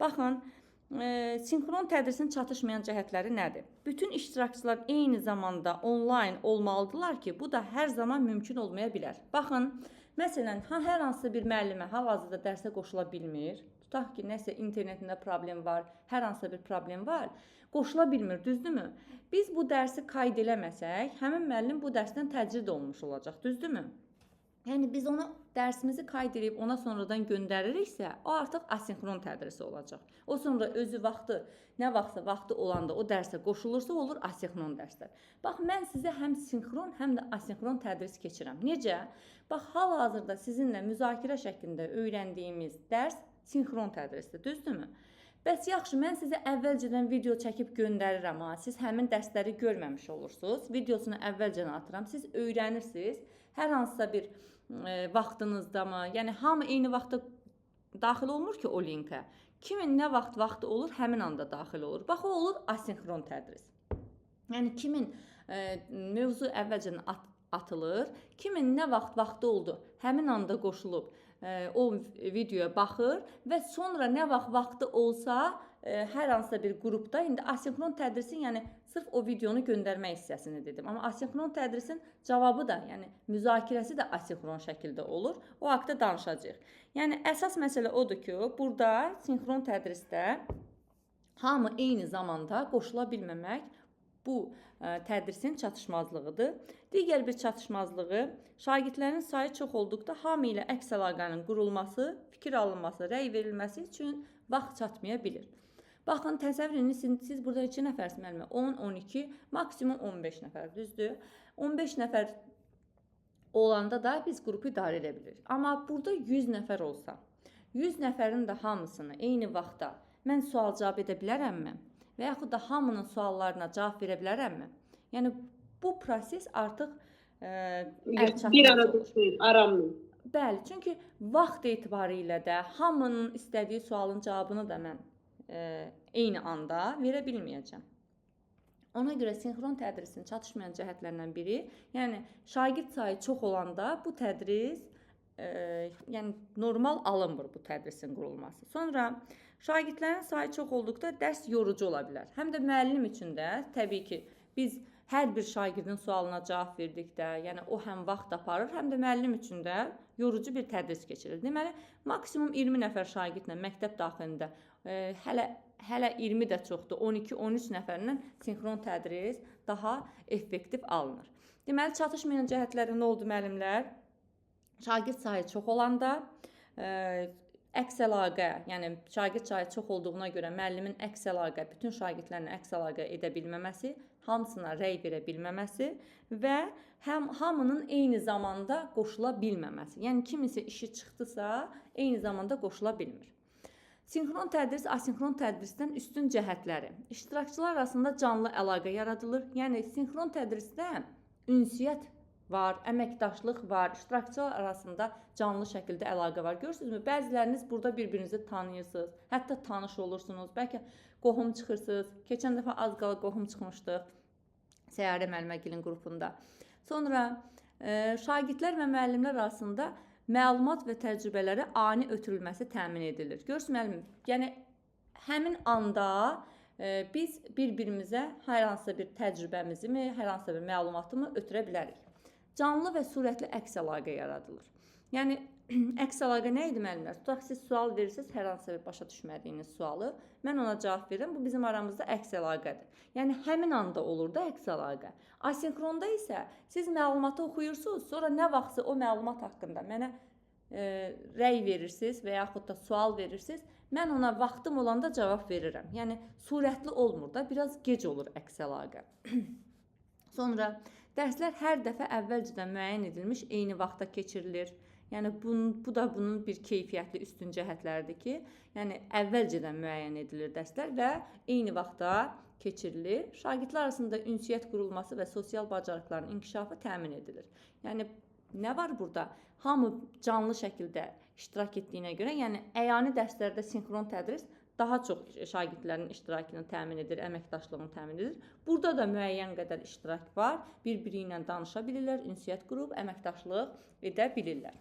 Baxın, sinxron tədrisin çatışmayan cəhətləri nədir? Bütün iştirakçılar eyni zamanda onlayn olmalıdırlar ki, bu da hər zaman mümkün olmaya bilər. Baxın, məsələn, hər hansı bir müəllimə hal-hazırda dərsə qoşula bilmir. Tutaq ki, nəsə internetində problem var, hər hansı bir problem var, qoşula bilmir, düzdürmü? Biz bu dərsi qayd eləməsək, həmin müəllim bu dərsdən təcrid olunmuş olacaq, düzdürmü? Yəni biz ona dərsimizi qayd edib ona sonradan göndəririksə, o artıq asinxron tədrisi olacaq. O sonra özü vaxtı, nə vaxtsa vaxtı olanda o dərsə qoşulursa olur asinxron dərslər. Bax, mən sizə həm sinxron, həm də asinxron tədris keçirəm. Necə? Bax, hal-hazırda sizinlə müzakirə şəklində öyrəndiyimiz dərs sinxron tədrisdir, düzdürmü? Bəs yaxşı, mən sizə əvvəlcədən video çəkib göndərirəm, siz həmin dərsləri görməmiş olursunuz. Videosunu əvvəlcədən atıram, siz öyrənirsiniz. Hər hansısa bir vaxtınızda mı? Yəni, hamı eyni vaxtda daxil olmur ki, o linkə. Kimin nə vaxtı olur, həmin anda daxil olur. Bax, o olur asinxron tədris. Yəni, kimin mövzu əvvəlcədən atılır, kimin nə vaxtı oldu, həmin anda qoşulub o videoya baxır və sonra nə vaxtı olsa hər hansısa bir qrupda, indi asinxron tədrisin, yəni sırf o videonu göndərmək hissəsini dedim. Amma asinxron tədrisin cavabı da, yəni müzakirəsi də asinxron şəkildə olur. O haqda danışacağıq. Yəni əsas məsələ odur ki, burada sinxron tədrisdə hamı eyni zamanda qoşula bilməmək bu tədrisin çatışmazlığıdır. Digər bir çatışmazlığı, şagirdlərin sayı çox olduqda hamı ilə əks əlaqənin qurulması, fikir alınması, rəy verilməsi üçün vaxt çatmaya bilir. Baxın, təsəvvür edin, siz burada 2 nəfərsiniz müəllimə, 10, 12, maksimum 15 nəfər, düzdür? 15 nəfər olanda da biz qrupu idarə edə bilirik. Amma burada 100 nəfər olsa, 100 nəfərin də hamısını eyni vaxtda mən sual cavab edə bilərəmmi? Və yaxud da hamının suallarına cavab verə bilərəmmi? Yəni, bu proses artıq əlçatmaz olur. Aramlı. Bəli, çünki vaxt etibarilə də hamının istədiyi sualın cavabını da mən eyni anda verə bilməyəcəm. Ona görə sinxron tədrisin çatışmayan cəhətlərindən biri, yəni şagird sayı çox olanda bu tədris yəni normal alınmır bu tədrisin qurulması. Sonra şagirdlərin sayı çox olduqda dərs yorucu ola bilər. Həm də müəllim üçün də təbii ki, biz hər bir şagirdin sualına cavab verdikdə, yəni o həm vaxt aparır, həm də müəllim üçün də yorucu bir tədris keçirir. Deməli, maksimum 20 nəfər şagirdlə məktəb daxilində hələ 20 də çoxdur, 12-13 nəfərlə sinxron tədris daha effektiv alınır. Deməli, çatışmayan cəhətləri nə oldu müəllimlər? Şagird sayı çox olanda əks əlaqə, yəni şagird sayı çox olduğuna görə müəllimin əks əlaqə, bütün şagirdlərlə əks əlaqə edə bilməməsi, hamısına rəy verə bilməməsi və hamının eyni zamanda qoşula bilməməsi. Yəni kimisə işi çıxdısa, eyni zamanda qoşula bilmir. Sinxron tədris asinxron tədrisdən üstün cəhətləri. İştirakçılar arasında canlı əlaqə yaradılır. Yəni sinxron tədrisdə ünsiyyət var, əməkdaşlıq var, iştirakçılar arasında canlı şəkildə əlaqə var. Görürsünüzmü? Bəziləriniz burada bir-birinizi tanıyırsınız, hətta tanış olursunuz, bəlkə qohum çıxırsınız. Keçən dəfə az qala qohum çıxmışdıq Səyyarə müəlliməgilin qrupunda. Sonra şagirdlər və müəllimlər arasında məlumat və təcrübələrə ani ötürülməsi təmin edilir. Görürsünüz müəllim, yəni həmin anda biz bir-birimizə hər hansısa bir təcrübəmizi mi, hər hansısa bir məlumatımı ötürə bilərik. Canlı və sürətli əks əlaqə yaradılır. Yəni, əks əlaqə nə idi müəllimlər? Tutaq, siz sual verirsiniz, hər hansısa bir başa düşmədiyiniz sualı. Mən ona cavab verirəm, bu bizim aramızda əks əlaqədir. Yəni, həmin anda olur da əks əlaqə. Asinxronda isə siz məlumatı oxuyursunuz, sonra nə vaxtsa o məlumat haqqında mənə rəy verirsiniz və yaxud da sual verirsiniz, mən ona vaxtım olanda cavab verirəm. Yəni, sürətli olmur da, biraz gec olur əks əlaqə. Sonra dərslər hər dəfə əvvəlcədən müəyyən edilmiş eyni vaxtda keçirilir. Yəni, bu da bunun bir keyfiyyətli üstün cəhətləridir ki, yəni əvvəlcədən müəyyən edilir dərslər və eyni vaxtda keçirilir. Şagirdlər arasında ünsiyyət qurulması və sosial bacarıqların inkişafı təmin edilir. Yəni, nə var burada? Hamı canlı şəkildə iştirak etdiyinə görə, yəni əyani dərslərdə sinxron tədris daha çox şagirdlərin iştirakını təmin edir, əməkdaşlığını təmin edir. Burada da müəyyən qədər iştirak var. Bir-biri ilə danışa bilirlər, ünsiyyət qurub, əməkdaşlıq edə bilirlər.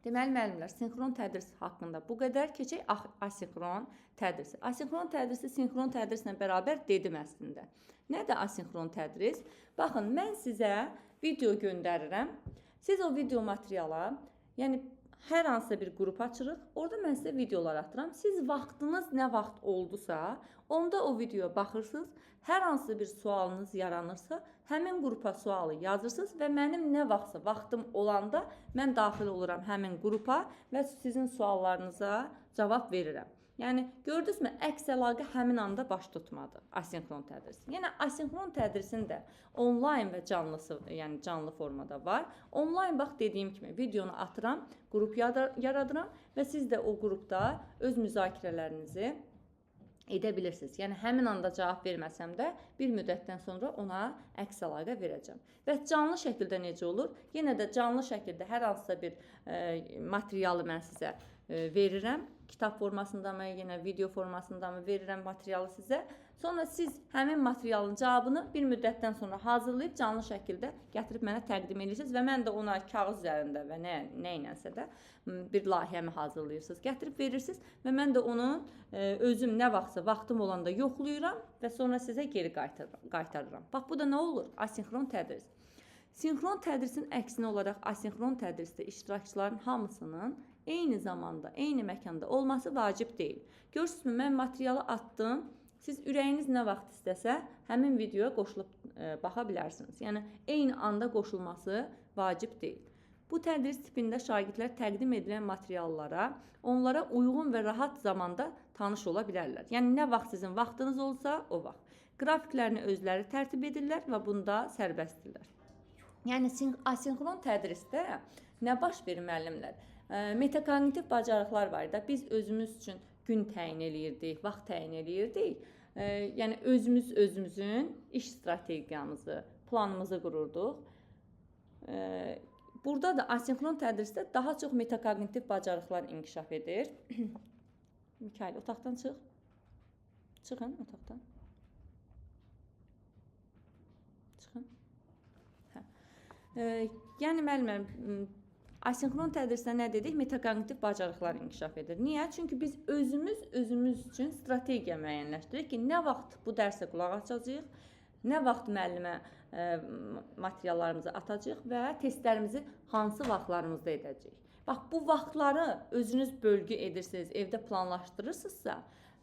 Deməli müəllimlər, sinxron tədris haqqında bu qədər. Keçək asinxron tədrisi. Asinxron tədrisi sinxron tədrislə bərabər dedim əslində. Nədir asinxron tədris? Baxın, mən sizə video göndərirəm. Siz o video materiala, yəni hər hansısa bir qrup açırıq. Orada mən sizə videolar atıram. Siz vaxtınız nə vaxt oldusa, onda o videoya baxırsınız. Hər hansı bir sualınız yaranırsa, həmin qrupa sualı yazırsınız və mənim nə vaxtsa vaxtım olanda mən daxil oluram həmin qrupa və sizin suallarınıza cavab verirəm. Yəni gördünüzmü, əks əlaqə həmin anda baş tutmadı asinxron tədris. Yəni asinxron tədrisin də onlayn və canlısı, yəni canlı formada var. Onlayn bax dediyim kimi videonu atıram, qrup yaradıram və siz də o qrupda öz müzakirələrinizi edə bilirsiniz. Yəni həmin anda cavab verməsəm də bir müddətdən sonra ona əks əlaqə verəcəm. Və canlı şəkildə necə olur? Yenə də canlı şəkildə hər hansısa bir materialı mən sizə verirəm. Kitab formasında mı, yenə video formasında mı verirəm materialı sizə. Sonra siz həmin materialın cavabını bir müddətdən sonra hazırlayıb canlı şəkildə gətirib mənə təqdim edirsiniz və mən də ona kağız üzərində və nə ilənsə də bir layihəmi hazırlayırsınız, gətirib verirsiniz və mən də onu özüm nə vaxtsa vaxtım olanda yoxlayıram və sonra sizə geri qaytarıram. Bax, bu da nə olur? Asinxron tədris. Sinxron tədrisin əksinə olaraq asinxron tədrisdə iştirakçıların hamısının eyni zamanda, eyni məkanda olması vacib deyil. Görürsünüzmü, mən materialı atdım. Siz ürəyiniz nə vaxt istəsə, həmin videoya qoşulub baxa bilərsiniz. Yəni, eyni anda qoşulması vacib deyil. Bu tədris tipində şagirdlər təqdim edilən materiallara, onlara uyğun və rahat zamanda tanış ola bilərlər. Yəni, nə vaxt sizin vaxtınız olsa, o vaxt. Qrafiklərini özləri tərtib edirlər və bunda sərbəstdirlər. Yəni, asinxron tədrisdə nə baş verir müəllimlər? Metakognitiv bacarıqlar var da, biz özümüz üçün gün təyin eləyirdik, vaxt təyin eləyirdik. Yəni, özümüzün iş strategiyamızı, planımızı qururduq. Burada da asinxron tədrisdə daha çox metakognitiv bacarıqlar inkişaf edir. Mikail, otaqdan çıx. Çıxın otaqdan. Çıxın. Yəni, müəllimlər, asinxron tədrisdə nə dedik? Metakognitiv bacarıqlar inkişaf edir. Niyə? Çünki biz özümüz üçün strategiya müəyyənləşdiririk ki, nə vaxt bu dərsə qulaq açacağıq, nə vaxt müəllimə materiallarımızı atacağıq və testlərimizi hansı vaxtlarımızda edəcəyik. Bax, bu vaxtları özünüz bölgü edirsiniz, evdə planlaşdırırsınızsa,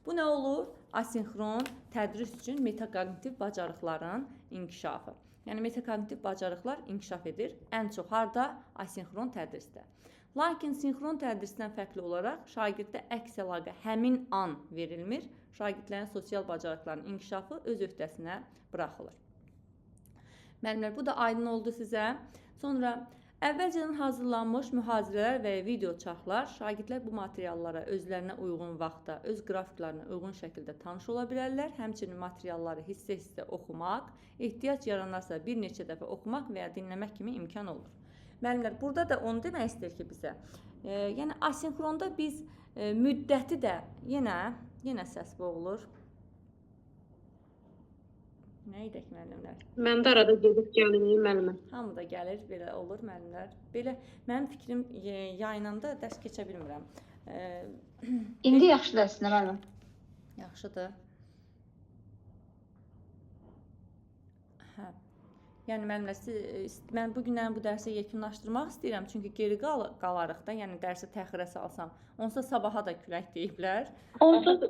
bu nə olur? Asinxron tədris üçün metakognitiv bacarıqların inkişafı. Yəni, metakognitiv bacarıqlar inkişaf edir. Ən çox harda? Asinxron tədrisdə. Lakin sinxron tədrisdən fərqli olaraq şagirddə əks əlaqə həmin an verilmir. Şagirdlərin sosial bacarıqların inkişafı öz öhdəsinə buraxılır. Müəllimlər, bu da aydın oldu sizə. Sonra əvvəlcədən hazırlanmış mühazirələr və video çarxlar şagirdlər bu materiallara özlərinə uyğun vaxtda, öz qrafiklərinə uyğun şəkildə tanış ola bilərlər. Həmçinin materialları hissə-hissə oxumaq, ehtiyac yaranarsa bir neçə dəfə oxumaq və ya dinləmək kimi imkan olur. Müəllimlər, burada da onu demək istəyir ki, bizə, yəni asinxronda biz müddəti də yenə səs boğulur. Nə edək müəllimlər? Mən də arada gedib gəlməyim müəllimə. Hamı da gəlir, belə olur müəllimlər. Belə mənim fikrim yayınanda dərs keçə bilmirəm. İndi yaxşı dərsinə müəllim. Yaxşıdır. Hə. Yəni müəllimlər, mən bu günlərin bu dərsi yekunlaşdırmaq istəyirəm, çünki geri qalarıq da, yəni dərsi təxirə salsam. Onsa sabaha da külək deyiblər. Onsuz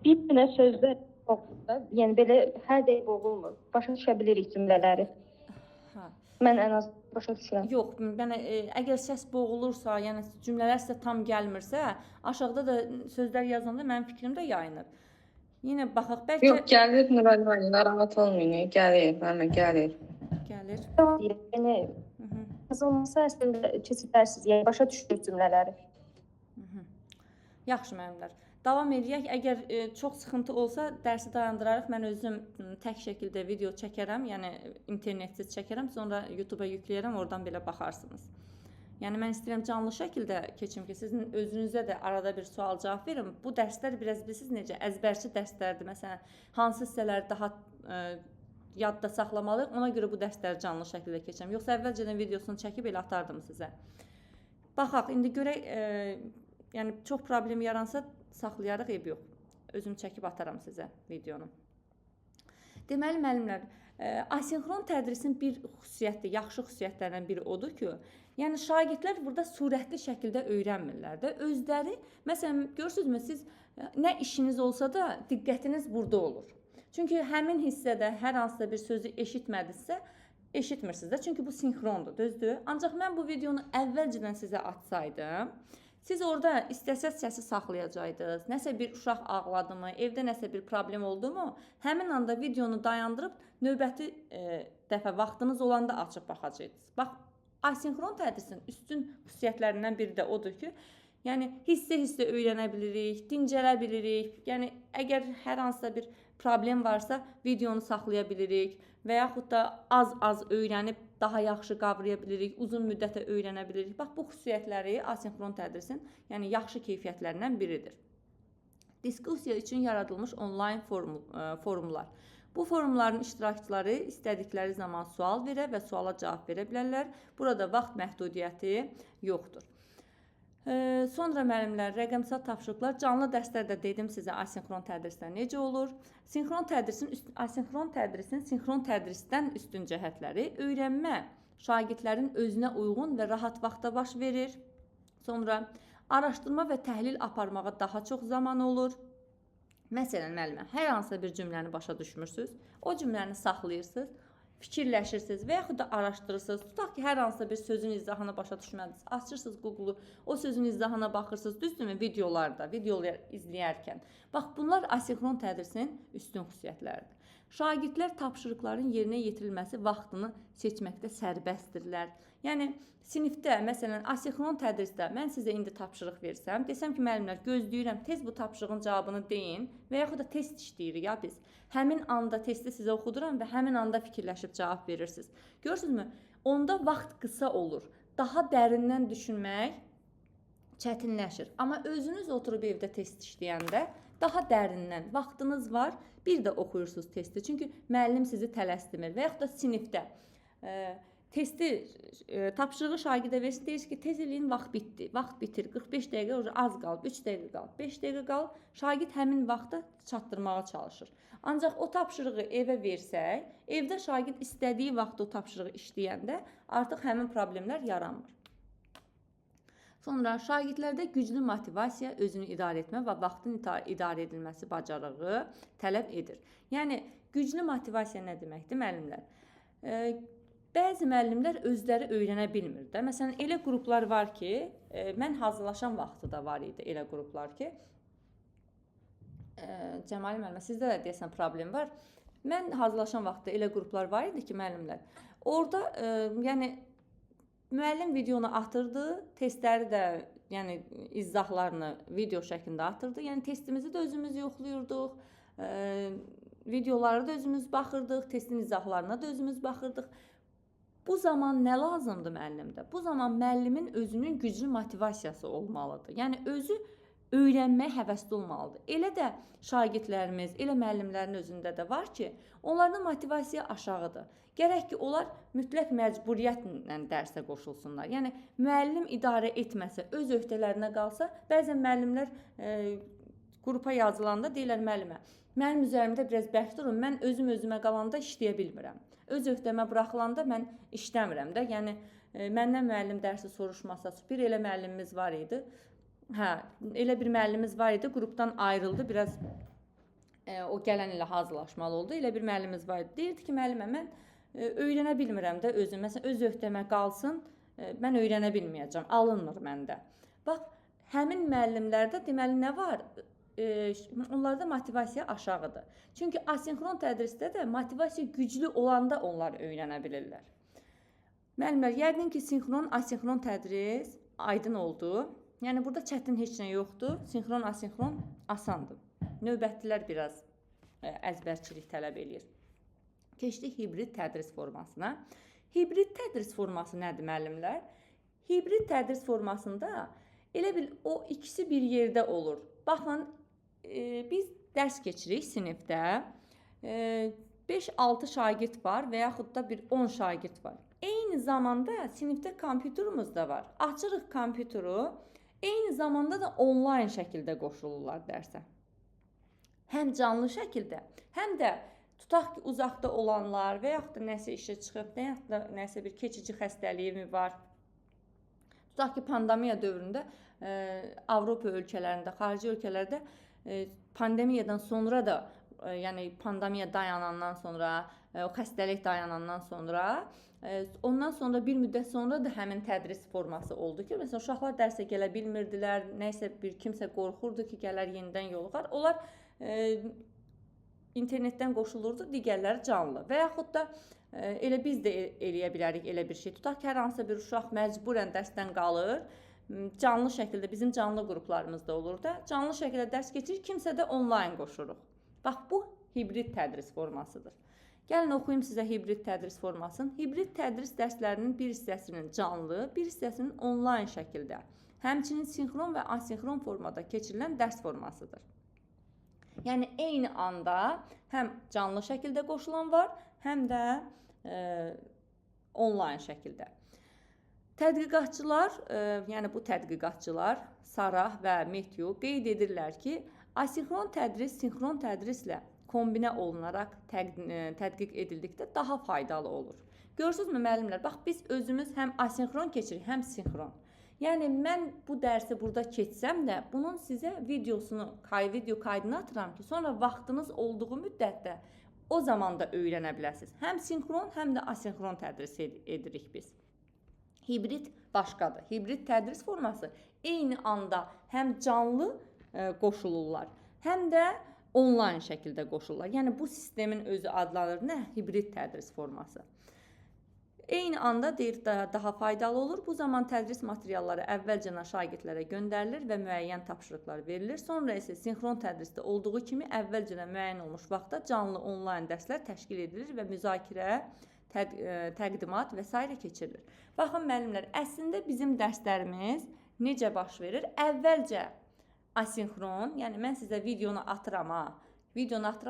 bir dənə sözdə yəni belə hər dəqiq boğulmur. Başa düşə bilirik cümlələri. Hə. Mən ən az başa düşürəm. Yox, mən əgər səs boğulursa, yəni cümlələr sizə tam gəlmirsə, aşağıda da sözlər yazanda mənim fikrim də yayınır. Yenə baxaq, bəlkə... Yox, gəlir Nurayın, narahat olmayın, gəlir, müəllimə, gəlir. Gəlir. Yəni, yazılması əslində keçidlərsiz, yəni başa düşürük cümlələri. Yaxşı müəllimlər. Davam edək. Əgər çox sıxıntı olsa, dərsi dayandırarıq. Mən özüm tək şəkildə video çəkərəm, yəni internetsiz çəkərəm, sonra YouTube-a yükləyərəm, oradan belə baxarsınız. Yəni mən istəyirəm canlı şəkildə keçim ki, sizin özünüzə də arada bir sual-cavab verin. Bu dərslər biraz bilirsiniz necə əzbərçi dərslərdir. Məsələn, hansı hissələri daha yadda saxlamalıyıq, ona görə bu dərsləri canlı şəkildə keçəm. Yoxsa əvvəlcədən videosunu çəkib elə atardım sizə. Baxaq, indi görək, yəni çox problem yaransa saxlayarıq, eybi yox. Özüm çəkib ataram sizə videonu. Deməli, müəllimlər, asinxron tədrisin bir xüsusiyyəti, yaxşı xüsusiyyətlərindən biri odur ki, yəni şagirdlər burada surətli şəkildə öyrənmirlər də. Özləri, məsələn, görürsünüzmü, siz nə işiniz olsa da diqqətiniz burada olur. Çünki həmin hissədə hər hansısa bir sözü eşitmədinizsə, eşitmirsiniz də. Çünki bu sinxrondur, düzdür? Ancaq mən bu videonu əvvəlcədən sizə atsaydım, siz orada istəsəz səsi saxlayacaqdınız. Nəsə bir uşaq ağladı mı, evdə nəsə bir problem oldu mu, həmin anda videonu dayandırıb növbəti dəfə vaxtınız olanda açıb baxacaqdınız. Bax, asinxron tədrisin üstün xüsusiyyətlərindən biri də odur ki, yəni hissə-hissə öyrənə bilirik, dincələ bilirik. Yəni əgər hər hansısa bir problem varsa, videonu saxlaya bilirik və yaxud da az-az öyrənib daha yaxşı qavraya bilirik, uzun müddətə öyrənə bilirik. Bax, bu xüsusiyyətləri asinxron tədrisin, yəni yaxşı keyfiyyətlərindən biridir. Diskussiya üçün yaradılmış onlayn forumlar. Bu forumların iştirakçıları istədikləri zaman sual verə və suala cavab verə bilərlər. Burada vaxt məhdudiyyəti yoxdur. Sonra müəllimlər, rəqəmsal tapşırıqlar, canlı dərslərdə dedim sizə asinxron tədrisdə necə olur. Asinxron tədrisin sinxron tədrisdən üstün cəhətləri: öyrənmə şagirdlərin özünə uyğun və rahat vaxtda baş verir. Sonra araşdırma və təhlil aparmağa daha çox zaman olur. Məsələn, müəllimə, hər hansısa bir cümləni başa düşmürsünüz, o cümləni saxlayırsınız, fikirləşirsiniz və yaxud da araşdırırsınız. Tutaq ki, hər hansısa bir sözün izahını başa düşmədiniz. Açırsınız Google-u, o sözün izahına baxırsınız, düzdürmü? Videolarda, videolar izləyərkən. Bax, bunlar asinxron tədrisinin üstün xüsusiyyətləridir. Şagirdlər tapşırıqların yerinə yetirilməsi vaxtını seçməkdə sərbəstdirlər. Yəni, sinifdə, məsələn, asinxron tədrisdə mən sizə indi tapşırıq versəm, desəm ki, müəllimlər, gözləyirəm, tez bu tapşırığın cavabını deyin və yaxud da test işləyirik ya biz. Həmin anda testi sizə oxuduram və həmin anda fikirləşib cavab verirsiniz. Görürsünüzmü? Onda vaxt qısa olur. Daha dərindən düşünmək çətinləşir. Amma özünüz oturub evdə test işləyəndə daha dərindən vaxtınız var, bir də oxuyursunuz testi. Çünki müəllim sizi tələsdirmir və yaxud da sinifdə testi, tapşırığı şagirdə versin, deyir ki, tez eləyin, vaxt bitdi, vaxt bitir, 45 dəqiqə az qalıb, 3 dəqiqə qalıb, 5 dəqiqə qalıb, şagird həmin vaxtda çatdırmağa çalışır. Ancaq o tapşırığı evə versək, evdə şagird istədiyi vaxtda o tapşırığı işləyəndə artıq həmin problemlər yaranmır. Sonra şagirdlərdə güclü motivasiya, özünü idarə etmə və vaxtın idarə edilməsi bacarığı tələb edir. Yəni, güclü motivasiya nə deməkdir, müəllimlər? Bəzi müəllimlər özləri öyrənə bilmir də. Məsələn, elə qruplar var ki, mən hazırlaşan vaxtı da var idi elə qruplar ki, Cəmali müəllimə, sizdə də deyəsən problem var. Mən hazırlaşan vaxtda elə qruplar var idi ki, müəllimlər, orada, yəni, müəllim videonu atırdı, testləri də, yəni, izahlarını video şəklində atırdı. Yəni, testimizi də özümüz yoxluyurduq, videoları da özümüz baxırdıq, testin izahlarına da özümüz baxırdıq. Bu zaman nə lazımdır müəllimdə? Bu zaman müəllimin özünün güclü motivasiyası olmalıdır. Yəni, özü öyrənməyə həvəsli olmalıdır. Elə də şagirdlərimiz, elə müəllimlərin özündə də var ki, onların motivasiya aşağıdır. Gərək ki, onlar mütləq məcburiyyətlə dərsə qoşulsunlar. Yəni, müəllim idarə etməsə, öz öhdələrinə qalsa, bəzən müəllimlər qrupa yazılanda deyirlər müəllimə, mənim üzərimdə biraz bərk durun, mən özümə qalanda işləyə bilmirəm. Öz öhdəmə buraxılanda mən işləmirəm də. Yəni, məndən müəllim dərsi soruşmasa, bir elə müəllimimiz var idi. Hə, elə bir müəllimimiz var idi, qrupdan ayrıldı, biraz o gələn ilə hazırlaşmalı oldu. Elə bir müəllimimiz var idi. Deyirdi ki, müəllimə, mən öyrənə bilmirəm də özüm. Məsələn, öz öhdəmə qalsın, mən öyrənə bilməyəcəm, alınmır məndə. Bax, həmin müəllimlərdə deməli nə var? Onlarda motivasiya aşağıdır. Çünki asinxron tədrisdə də motivasiya güclü olanda onlar öyrənə bilirlər. Müəllimlər, yəqin ki, sinxron, asinxron tədris aydın oldu. Yəni, burada çətin heç nə yoxdur. Sinxron, asinxron asandır. Növbətdilər biraz əzbərçilik tələb edir. Keçdik hibrid tədris formasına. Hibrid tədris forması nədir, müəllimlər? Hibrid tədris formasında elə bil o ikisi bir yerdə olur. Baxın, biz dərs keçirik sinifdə. 5-6 şagird var və yaxud da bir 10 şagird var. Eyni zamanda sinifdə kompüterimiz də var. Açırıq kompüteri, eyni zamanda da onlayn şəkildə qoşulurlar dərsə. Həm canlı şəkildə, həm də tutaq ki, uzaqda olanlar və yaxud da nəsə işə çıxıb, və yaxud da nəsə bir keçici xəstəliyi mi var. Tutaq ki, pandemiya dövründə Avropa ölkələrində, xarici ölkələrdə pandemiyadan sonra da, yəni pandemiya dayanandan sonra, o xəstəlik dayanandan sonra, ondan sonra bir müddət sonra da həmin tədris forması oldu ki, məsələn, uşaqlar dərsə gələ bilmirdilər, nəsə kimsə qorxurdu ki, gələr yenidən yoluxar. Onlar internetdən qoşulurdu, digərləri canlı. Və yaxud da elə biz də eləyə bilərik elə bir şey. Tutaq ki, hər hansı bir uşaq məcburən dərsdən qalır, canlı şəkildə, bizim canlı qruplarımızda olur da, canlı şəkildə dərs keçirir, kimsə də onlayn qoşuruq. Bax, bu hibrid tədris formasıdır. Gəlin oxuyum sizə hibrid tədris formasını. Hibrid tədris dərslərinin bir hissəsinin canlı, bir hissəsinin onlayn şəkildə, həmçinin sinxron və asinxron formada keçirilən dərs formasıdır. Yəni, eyni anda həm canlı şəkildə qoşulan var, həm də onlayn şəkildə. Tədqiqatçılar, yəni bu tədqiqatçılar, Sarah və Matthew qeyd edirlər ki, asinxron tədris sinxron tədrislə kombinə olunaraq tədqiq edildikdə daha faydalı olur. Görürsünüzmü müəllimlər? Bax, biz özümüz həm asinxron keçirik, həm sinxron. Yəni, mən bu dərsi burada keçsəm də, bunun sizə videosunu, video kaydını atıram ki, sonra vaxtınız olduğu müddətdə o zaman da öyrənə biləsiniz. Həm sinxron, həm də asinxron tədris edirik biz. Hibrid başqadır. Hibrid tədris forması eyni anda həm canlı qoşulurlar, həm də onlayn şəkildə qoşulurlar. Yəni, bu sistemin özü adlanır nə? Hibrid tədris forması. Eyni anda deyir, daha faydalı olur. Bu zaman tədris materialları əvvəlcə şagirdlərə göndərilir və müəyyən tapşırıqlar verilir. Sonra isə sinxron tədrisdə olduğu kimi əvvəlcə müəyyən olmuş vaxtda canlı onlayn dərslər təşkil edilir və müzakirə, təqdimat və s. keçirilir. Baxın, müəllimlər, əslində bizim dərslərimiz necə baş verir? Əvvəlcə asinxron, yəni mən sizə videonu atıram,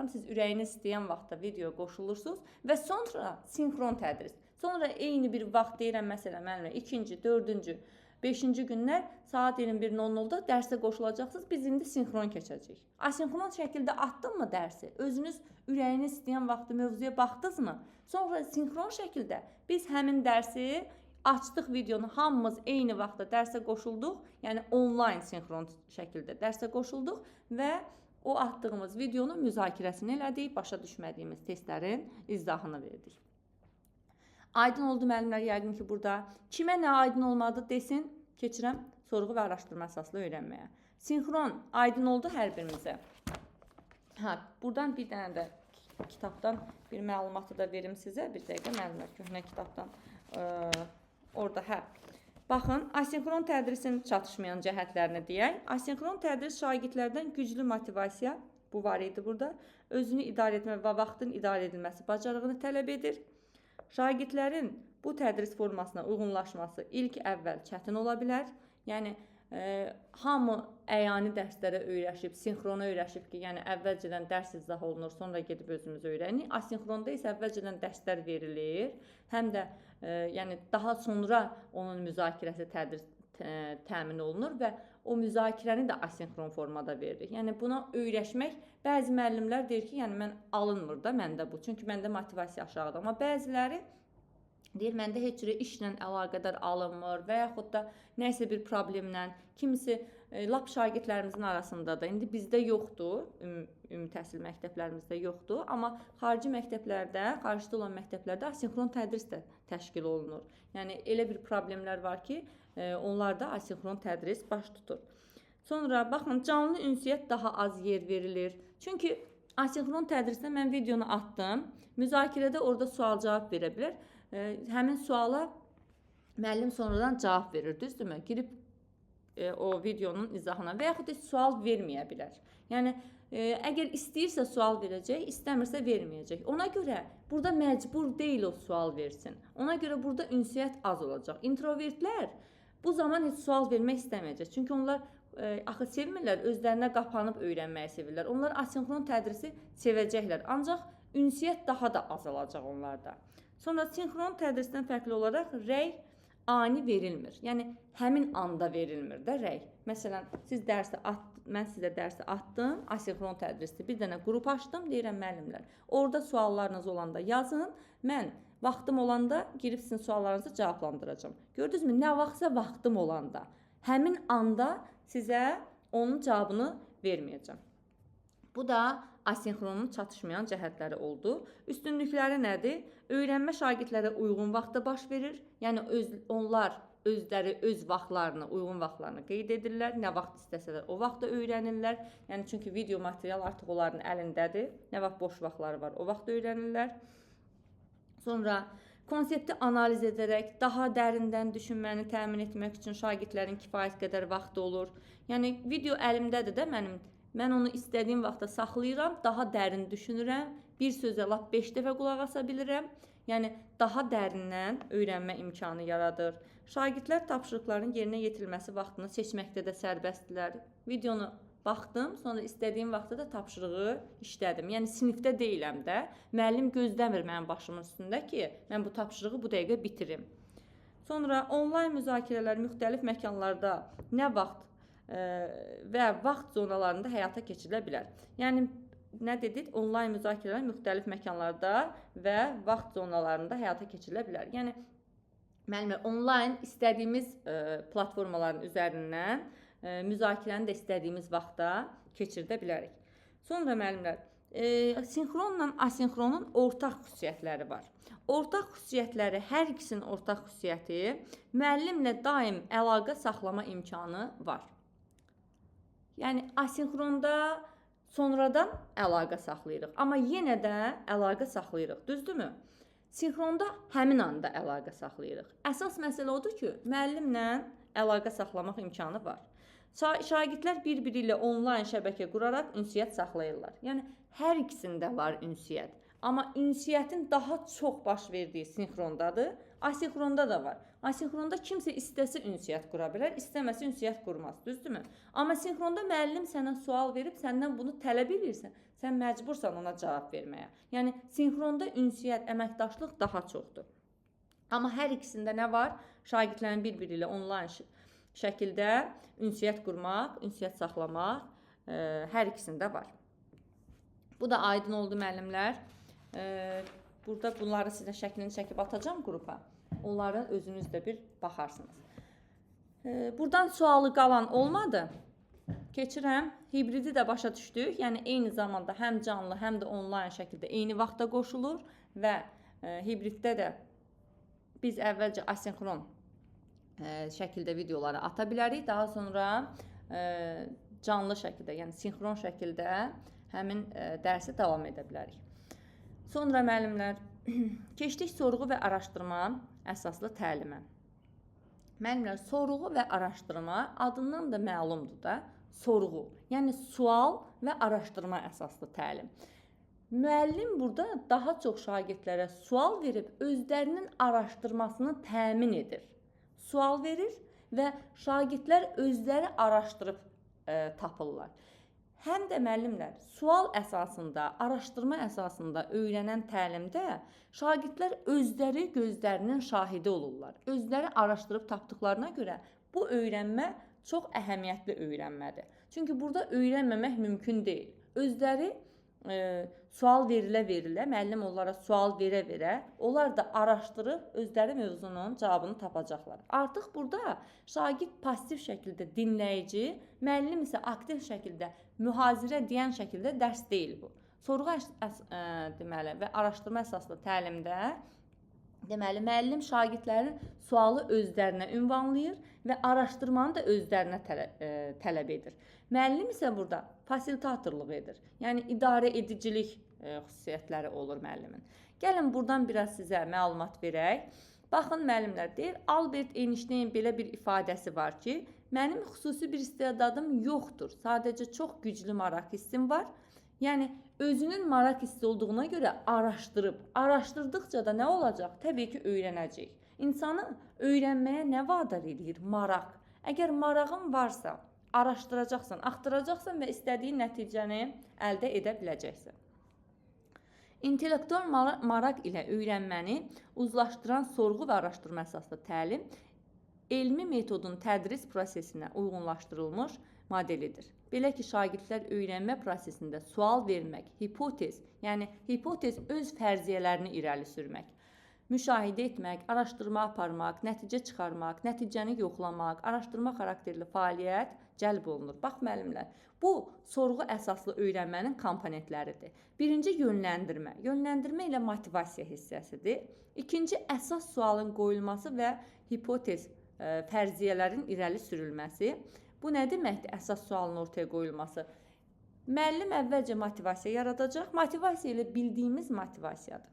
siz ürəyiniz istəyən vaxtda videoya qoşulursunuz və sonra sinxron tədris. Sonra eyni bir vaxt deyirəm, məsələn, müəllimlər, 2-ci, 4-cü, 5-ci günlər saat 21:00-da dərsə qoşulacaqsınız, biz indi sinxron keçəcəyik. Asinxron şəkildə atdınmı dərsi? Özünüz ürəyiniz istəyən vaxtda mövzuya baxdınızmı? Sonra sinxron şəkildə biz həmin dərsi açdıq videonu, hamımız eyni vaxtda dərsə qoşulduq, yəni onlayn sinxron şəkildə dərsə qoşulduq və o atdığımız videonun müzakirəsini elədik, başa düşmədiyimiz testlərin izahını verdik. Aydın oldu müəllimlər, yəqin ki, burada kimə nə aydın olmadı desin, keçirəm sorğu və araşdırma əsaslı öyrənməyə. Sinxron aydın oldu hər birimizə. Buradan bir dənə də kitabdan bir məlumatı da verim sizə. Bir dəqiqə müəllimlər, köhnə kitabdan orada, Baxın, asinxron tədrisin çatışmayan cəhətlərini deyək. Asinxron tədris şagirdlərdən güclü motivasiya, bu var idi burada, özünü idarə etmə və vaxtın idarə edilməsi bacarığını tələb edir. Şagirdlərin bu tədris formasına uyğunlaşması ilk əvvəl çətin ola bilər. Yəni, hamı əyani dərslərə öyrəşib, sinxrona öyrəşib ki, yəni əvvəlcədən dərs izah olunur, sonra gedib özümüz öyrənik. Asinxronda isə əvvəlcədən dərslər verilir, həm də yəni daha sonra onun müzakirəsi tədris təmin olunur və o müzakirəni də asinxron formada veririk. Yəni, buna öyrəşmək, bəzi müəllimlər deyir ki, yəni mən alınmır da məndə bu, çünki məndə motivasiya aşağıdır. Amma bəziləri deyir, məndə heç cürə işlə əlaqədar alınmır və yaxud da nəsə bir problemlə, kimisi lap şagirdlərimizin arasında da, indi bizdə yoxdur, ümumi təhsil məktəblərimizdə yoxdur, amma xarici məktəblərdə, xaricdə olan məktəblərdə asinxron tədris də təşkil olunur. Yəni, elə bir problemlər var ki, onlarda asinxron tədris baş tutur. Sonra, baxın, canlı ünsiyyət daha az yer verilir. Çünki asinxron tədrisdə mən videonu atdım, müzakirədə orada sual-cavab verə bilər. Həmin suala müəllim sonradan cavab verir, düzdürmü? Girib o videonun izahına və yaxud da sual verməyə bilər. Yəni, əgər istəyirsə sual verəcək, istəmirsə verməyəcək. Ona görə burada məcbur deyil o sual versin. Ona görə burada ünsiyyət az olacaq. İntrovertlər bu zaman heç sual vermək istəməyəcək. Çünki onlar axı sevmirlər, özlərinə qapanıb öyrənməyi sevirlər. Onlar asinxron tədrisi sevəcəklər. Ancaq ünsiyyət daha da azalacaq onlarda. Sonra sinxron tədrisdən fərqli olaraq rəy ani verilmir. Yəni həmin anda verilmir də rəy. Məsələn, mən sizə dərsi atdım, asinxron tədrisdir. Bir dənə qrup açdım, deyirəm müəllimlər. Orada suallarınız olanda yazın. Mən vaxtım olanda girib sizin suallarınızı cavablandıracağam. Gördünüzmü? Nə vaxtsa vaxtım olanda. Həmin anda sizə onun cavabını verməyəcəm. Bu da asinxronun çatışmayan cəhətləri oldu. Üstünlükləri nədir? Öyrənmə şagirdlərə uyğun vaxtda baş verir. Yəni onlar özləri öz vaxtlarını, uyğun vaxtlarını qeyd edirlər. Nə vaxt istəsələr o vaxtda öyrənirlər. Yəni çünki video material artıq onların əlindədir. Nə vaxt boş vaxtları var, o vaxt öyrənirlər. Sonra konsepti analiz edərək daha dərindən düşünməni təmin etmək üçün şagirdlərin kifayət qədər vaxtı olur. Yəni video əlimdədir də mənim. Mən onu istədiyim vaxtda saxlayıram, daha dərin düşünürəm. Bir sözə lap 5 dəfə qulaq asa bilirəm. Yəni daha dərindən öyrənmə imkanı yaradır. Şagirdlər tapşırıqların yerinə yetirilməsi vaxtını seçməkdə də sərbəstdirlər. Videonu baxdım, sonra istədiyim vaxtda da tapşırığı işlədim. Yəni sinifdə deyiləm də. Müəllim gözləmir mənim başımın üstündə ki, mən bu tapşırığı bu dəqiqə bitirim. Sonra onlayn müzakirələr müxtəlif məkanlarda nə vaxt və vaxt zonalarında həyata keçirilə bilər. Yəni nə dedik? Onlayn müzakirələr müxtəlif məkanlarda və vaxt zonalarında həyata keçirilə bilər. Yəni müəllimlər onlayn istədiyimiz platformaların üzərindən müzakirəni də istədiyimiz vaxtda keçirdə bilərik. Sonra müəllimlər sinxronla asinxronun ortaq xüsusiyyətləri var. Ortaq xüsusiyyətləri, hər ikisinin ortaq xüsusiyyəti müəllimlə daim əlaqə saxlama imkanı var. Yəni asinxronda sonradan əlaqə saxlayırıq, amma yenə də əlaqə saxlayırıq, düzdürmü? Sinxronda həmin anda əlaqə saxlayırıq. Əsas məsələ odur ki, müəllimlə əlaqə saxlamaq imkanı var. Şagirdlər bir-biri ilə onlayn şəbəkə quraraq ünsiyyət saxlayırlar. Yəni hər ikisində var ünsiyyət. Amma ünsiyyətin daha çox baş verdiyi sinxrondadır, asinxronda da var. Asinxronda kimsə istəsə ünsiyyət qura bilər, istəməsə ünsiyyət qurmaz, düzdürmü? Amma sinxronda müəllim sənə sual verib, səndən bunu tələb edirsə, sən məcbursan ona cavab verməyə. Yəni sinxronda ünsiyyət, əməkdaşlıq daha çoxdur. Amma hər ikisində nə var? Şagirdlərin bir-biri ilə onlayn şəkildə ünsiyyət qurmaq, ünsiyyət saxlamaq hər ikisində var. Bu da aydın oldu müəllimlər. Burada bunları sizə şəklini çəkib atacağım qrupa. Onları özünüz də bir baxarsınız. Buradan sualı qalan olmadı. Keçirəm. Hibridi də başa düşdük. Yəni eyni zamanda həm canlı, həm də onlayn şəkildə eyni vaxtda qoşulur və hibriddə də biz əvvəlcə asinxron şəkildə videoları ata bilərik. Daha sonra canlı şəkildə, yəni sinxron şəkildə həmin dərsi davam edə bilərik. Sonra müəllimlər, keçdik sorğu və araşdırma əsaslı təlimə. Müəllimlər, sorğu və araşdırma adından da məlumdur da, sorğu, yəni sual və araşdırma əsaslı təlim. Müəllim burada daha çox şagirdlərə sual verib özlərinin araşdırmasını təmin edir. Sual verir və şagirdlər özləri araşdırıb tapırlar. Həm də müəllimlər, sual əsasında, araşdırma əsasında öyrənən təlimdə şagirdlər özləri gözlərinin şahidi olurlar. Özləri araşdırıb tapdıqlarına görə bu öyrənmə çox əhəmiyyətli öyrənmədir. Çünki burada öyrənməmək mümkün deyil. Özləri sual verilə-verilə, müəllim onlara sual verə-verə, onlar da araşdırıb özləri mövzunun cavabını tapacaqlar. Artıq burada şagird passiv şəkildə dinləyici, müəllim isə aktiv şəkildə mühazirə deyən şəkildə dərs deyil bu. Sorğu deməli və araşdırma əsaslı təlimdə deməli müəllim şagirdlərin sualı özlərinə ünvanlayır və araşdırmanı da özlərinə tələb edir. Müəllim isə burada fasilitatorluq edir. Yəni idarə edicilik xüsusiyyətləri olur müəllimin. Gəlin buradan biraz sizə məlumat verək. Baxın müəllimlər deyir, Albert Einstein belə bir ifadəsi var ki, mənim xüsusi bir istedadım yoxdur. Sadəcə çox güclü maraq hissim var. Yəni özünün maraq hissi olduğuna görə araşdırdıqca da nə olacaq? Təbii ki, öyrənəcək. İnsanı öyrənməyə nə vadar edir? Maraq. Əgər marağın varsa, araşdıracaqsan, axtaracaqsan və istədiyin nəticəni əldə edə biləcəksən. İntellektual maraq ilə öyrənməni uzlaşdıran sorğu və araşdırma əsaslı təlim elmi metodun tədris prosesinə uyğunlaşdırılmış modelidir. Belə ki, şagirdlər öyrənmə prosesində sual vermək, hipotez, yəni hipotez öz fərziyyələrini irəli sürmək, müşahidə etmək, araşdırma aparmaq, nəticə çıxarmaq, nəticəni yoxlamaq, araşdırma xarakterli fəaliyyət cəlb olunur. Bax müəllimlər, bu sorğu əsaslı öyrənmənin komponentləridir. Birinci yönləndirmə. Yönləndirmə ilə motivasiya hissəsidir. İkinci əsas sualın qoyulması və hipotez fərziyyələrin irəli sürülməsi. Bu nə deməkdir? Əsas sualın ortaya qoyulması. Müəllim əvvəlcə motivasiya yaradacaq. Motivasiya ilə bildiyimiz motivasiyadır.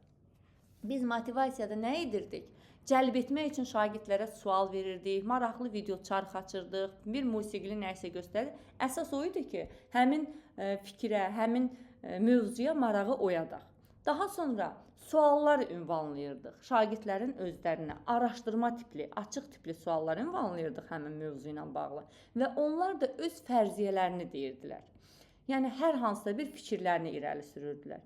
Biz motivasiyada nə edirdik? Cəlb etmək üçün şagirdlərə sual verirdik, maraqlı video çarx açırdıq, bir musiqili nəyisə göstərir. Əsas o idi ki, həmin fikrə, həmin mövzuya marağı oyadaq. Daha sonra suallar ünvanlayırdıq. Şagirdlərin özlərinə araşdırma tipli, açıq tipli suallar ünvanlayırdıq həmin mövzu ilə bağlı və onlar da öz fərziyyələrini deyirdilər. Yəni hər hansısa bir fikirlərini irəli sürürdülər.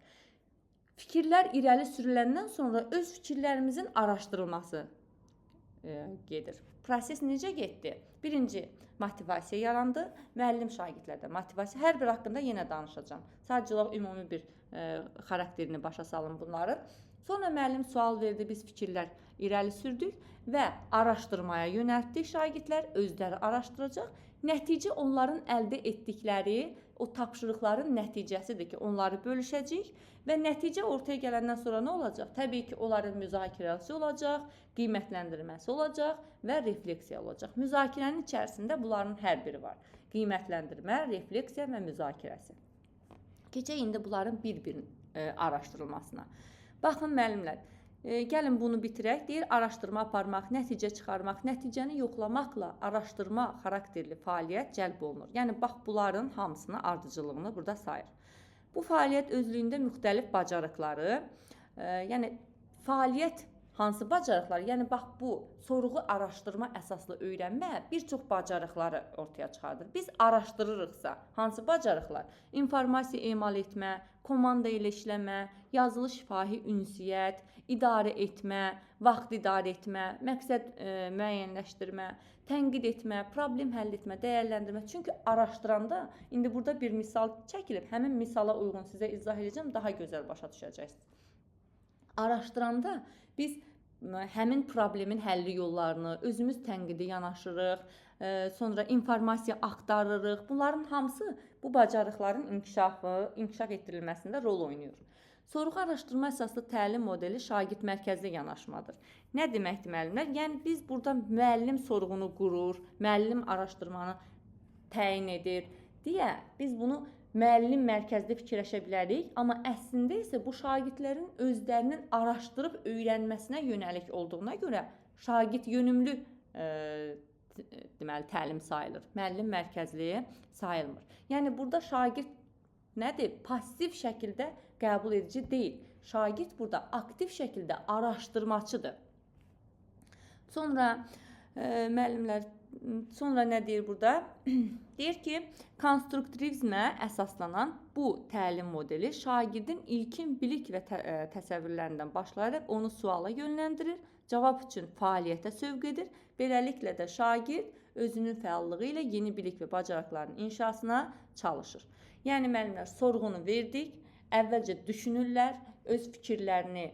Fikirlər irəli sürüləndən sonra öz fikirlərimizin araşdırılması gedir. Proses necə getdi? Birinci, motivasiya yarandı. Müəllim şagirdlərdə motivasiya. Hər bir haqqında yenə danışacağam. Sadəcə olaraq ümumi bir xarakterini başa salın bunların. Sonra müəllim sual verdi, biz fikirlər irəli sürdük və araşdırmaya yönəltdik. Şagirdlər özləri araşdıracaq. Nəticə onların əldə etdikləri o tapşırıqların nəticəsidir ki, onları bölüşəcəyik və nəticə ortaya gələndən sonra nə olacaq? Təbii ki, onların müzakirəsi olacaq, qiymətləndirməsi olacaq və refleksiya olacaq. Müzakirənin içərisində bunların hər biri var. Qiymətləndirmə, refleksiya və müzakirəsi. Keçək indi bunların bir-bir araşdırılmasına. Baxın müəllimlər, gəlin bunu bitirək. Deyir, araşdırma aparmaq, nəticə çıxarmaq, nəticəni yoxlamaqla araşdırma xarakterli fəaliyyət cəlb olunur. Yəni, bax, bunların hamısını, ardıcıllığını burada sayır. Bu fəaliyyət özlüyündə müxtəlif bacarıqları, yəni fəaliyyət hansı bacarıqlar? Yəni, bax, bu sorğu araşdırma əsaslı öyrənmə bir çox bacarıqları ortaya çıxardır. Biz araşdırırıqsa, hansı bacarıqlar? İnformasiya emal etmə, komanda ilə işləmə, yazılı şifahi ünsiyyət, idarə etmə, vaxt idarə etmə, məqsəd müəyyənləşdirmə, tənqid etmə, problem həll etmə, dəyərləndirmə. Çünki araşdıranda, indi burada bir misal çəkilib, həmin misala uyğun sizə izah edəcəm, daha gözəl başa düşəcəksiniz. Araşdıranda biz həmin problemin həlli yollarını, özümüz tənqidi yanaşırıq, sonra informasiya axtarırıq. Bunların hamısı bu bacarıqların inkişaf etdirilməsində rol oynayır. Sorğu araşdırma əsaslı təlim modeli şagird mərkəzli yanaşmadır. Nə deməkdir müəllimlər? Yəni biz burada müəllim sorğunu qurur, müəllim araşdırmanı təyin edir deyə biz bunu müəllim mərkəzli fikirləşə bilərik, amma əslində isə bu şagirdlərin özlərinin araşdırıb öyrənməsinə yönəlik olduğuna görə şagird yönümlü deməli təlim sayılır. Müəllim mərkəzli sayılmır. Yəni burada şagird nədir? Pasiv şəkildə qəbul edici deyil. Şagird burada aktiv şəkildə araşdırmaçıdır. Sonra müəllimlər nə deyir burada? Deyir ki, konstruktivizmə əsaslanan bu təlim modeli şagirdin ilkin bilik və təsəvvürlərindən başlayaraq onu suala yönləndirir, cavab üçün fəaliyyətə sövq edir. Beləliklə də şagird özünün fəallığı ilə yeni bilik və bacarıqların inşasına çalışır. Yəni müəllimlər, sorğunu verdik, əvvəlcə düşünürlər, öz fikirlərini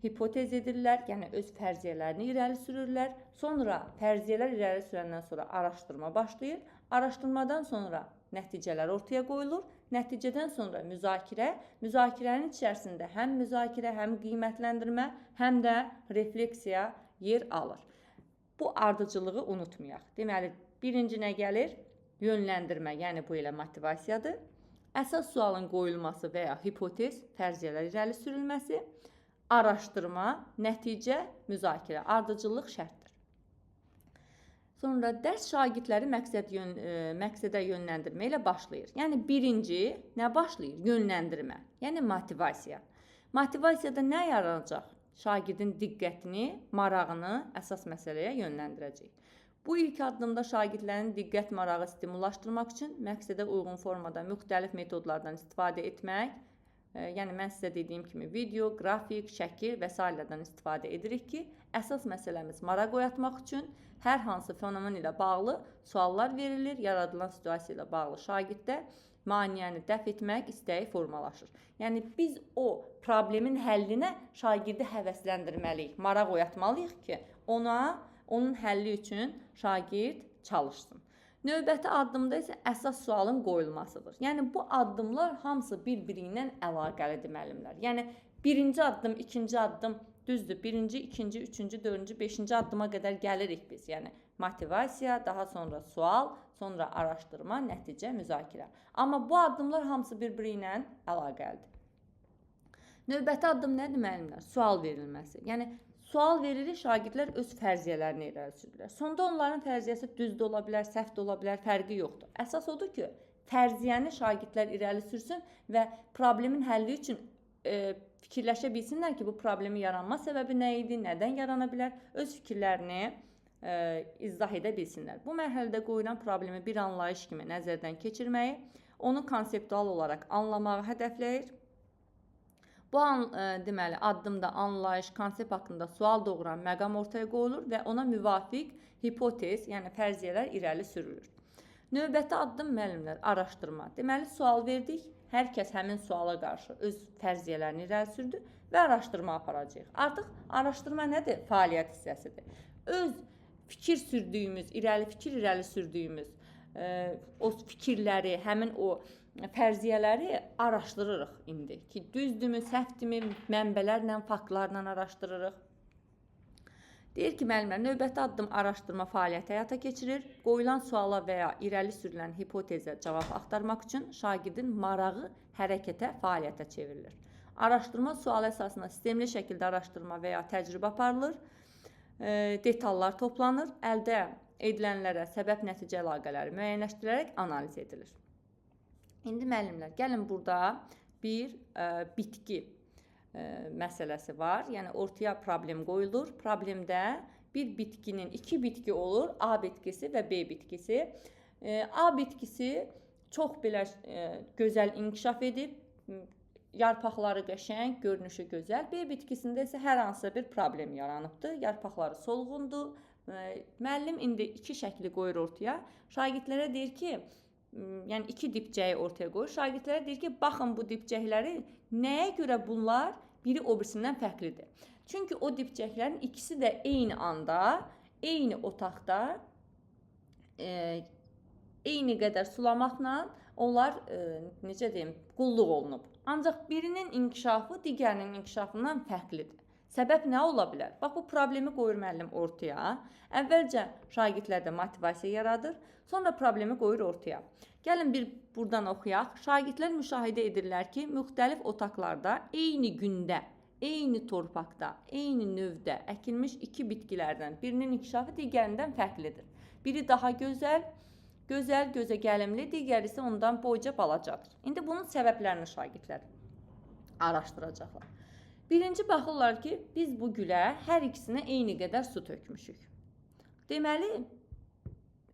hipotez edirlər, yəni öz fərziyyələrini irəli sürürlər. Sonra fərziyyələr irəli sürəndən sonra araşdırma başlayır. Araşdırmadan sonra nəticələr ortaya qoyulur. Nəticədən sonra müzakirə, müzakirənin içərisində həm müzakirə, həm qiymətləndirmə, həm də refleksiya yer alır. Bu ardıcılığı unutmayaq. Deməli, birinci nə gəlir? Yönləndirmə, yəni bu ilə motivasiyadır. Əsas sualın qoyulması və ya hipotez, fərziyyələr irəli sürülməsi, araşdırma, nəticə, müzakirə, ardıcıllıq şərtdir. Sonra dərs şagirdləri məqsədə yönləndirmə ilə başlayır. Yəni birinci nə başlayır? Yönləndirmə, yəni motivasiya. Motivasiyada nə yaranacaq? Şagirdin diqqətini, marağını əsas məsələyə yönləndirəcək. Bu ilk addımda şagirdlərin diqqət marağı stimullaşdırmaq üçün məqsədə uyğun formada müxtəlif metodlardan istifadə etmək Yəni mən sizə dediyim kimi video, qrafik, şəkil və s.dən istifadə edirik ki, əsas məsələmiz maraq oyatmaq üçün hər hansı fenomen ilə bağlı suallar verilir, yaradılan situasiya ilə bağlı şagirddə maneəni dəf etmək istəyi formalaşır. Yəni biz o problemin həllinə şagirdi həvəsləndirməliyik, maraq oyatmalıyıq ki, onun həlli üçün şagird çalışsın. Növbəti addımda isə əsas sualın qoyulmasıdır. Yəni bu addımlar hamısı bir-biri ilə əlaqəlidir müəllimlər. Yəni birinci addım, ikinci addım düzdür. Birinci, ikinci, üçüncü, dördüncü, beşinci addıma qədər gəlirik biz. Yəni motivasiya, daha sonra sual, sonra araşdırma, nəticə, müzakirə. Amma bu addımlar hamısı bir-biri ilə əlaqəlidir. Növbəti addım nədir müəllimlər? Sual verilməsi. Yəni sual verilir, şagirdlər öz fərziyyələrini irəli sürürlər. Sonda onların fərziyyəsi düz də ola bilər, səhv də ola bilər, fərqi yoxdur. Əsas odur ki, fərziyyəni şagirdlər irəli sürsün və problemin həlli üçün fikirləşə bilsinlər ki, bu problemin yaranma səbəbi nə idi, nədən yarana bilər, öz fikirlərini izah edə bilsinlər. Bu mərhələdə qoyulan problemi bir anlayış kimi nəzərdən keçirməyi, onu konseptual olaraq anlamağı hədəfləyir. Bu deməli addımda anlayış, konsept haqqında sual doğuran məqam ortaya qoyulur və ona müvafiq hipotez, yəni fərziyyələr irəli sürülür. Növbəti addım müəllimlər araşdırma. Deməli sual verdik, hər kəs həmin suala qarşı öz fərziyyələrini irəli sürdü və araşdırma aparacağıq. Artıq araşdırma nədir? Fəaliyyət hissəsidir. Öz fikir irəli sürdüyümüz o fikirləri, həmin o fərziyyələri araşdırırıq indi ki, düzdürmü, səhvdürmü, mənbələrlə, faktlarla araşdırırıq. Deyir ki, müəllimlər, növbəti addım araşdırma fəaliyyəti həyata keçirir. Qoyulan suala və ya irəli sürülən hipotezə cavab axtarmaq üçün şagirdin marağı hərəkətə, fəaliyyətə çevrilir. Araşdırma sualı əsasında sistemli şəkildə araşdırma və ya təcrübə aparılır. Detallar toplanır, əldə edilənlərə səbəb-nəticə əlaqələri müəyyənləşdirərək analiz edilir. İndi müəllimlər, gəlin burada bir bitki məsələsi var. Yəni ortaya problem qoyulur. Problemdə bir bitkinin, iki bitki olur, A bitkisi və B bitkisi. A bitkisi çox belə gözəl inkişaf edib, yarpaqları qəşəng, görünüşü gözəl. B bitkisində isə hər hansı bir problem yaranıbdır. Yarpaqları solğundur. Müəllim indi iki şəkli qoyur ortaya. Şagirdlərə deyir ki, yəni iki dipçəyi ortaya qoyur. Şagirdlərə deyir ki, baxın bu dipçəkləri, nəyə görə bunlar biri o birisindən fərqlidir? Çünki o dipçəklərin ikisi də eyni anda, eyni otaqda, eyni qədər sulamaqla onlar, necə deyim, qulluq olunub. Ancaq birinin inkişafı digərinin inkişafından fərqlidir. Səbəb nə ola bilər? Bax, bu problemi qoyur müəllim ortaya. Əvvəlcə şagirdlərdə motivasiya yaradır, sonra problemi qoyur ortaya. Gəlin bir buradan oxuyaq. Şagirdlər müşahidə edirlər ki, müxtəlif otaqlarda eyni gündə, eyni torpaqda, eyni növdə əkilmiş iki bitkilərdən birinin inkişafı digərindən fərqlidir. Biri daha gözəl, gözə gəlimli, digəri isə ondan boyca balacadır. İndi bunun səbəblərini şagirdlər araşdıracaqlar. Birinci baxırlar ki, biz bu gülə hər ikisinə eyni qədər su tökmüşük. Deməli,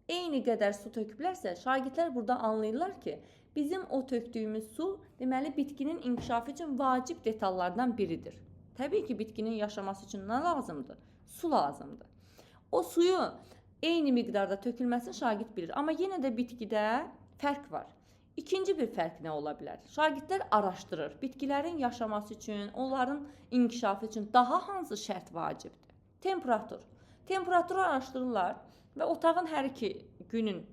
eyni qədər su töküblərsə, şagirdlər burada anlayırlar ki, bizim o tökdüyümüz su, deməli, bitkinin inkişafı üçün vacib detallardan biridir. Təbii ki, bitkinin yaşaması üçün nə lazımdır? Su lazımdır. O suyu eyni miqdarda tökülməsini şagird bilir. Amma yenə də bitkidə fərq var. İkinci bir fərq nə ola bilər? Şagirdlər araşdırır. Bitkilərin yaşaması üçün, onların inkişafı üçün daha hansı şərt vacibdir? Temperatur. Temperaturu araşdırırlar və otağın hər iki günün,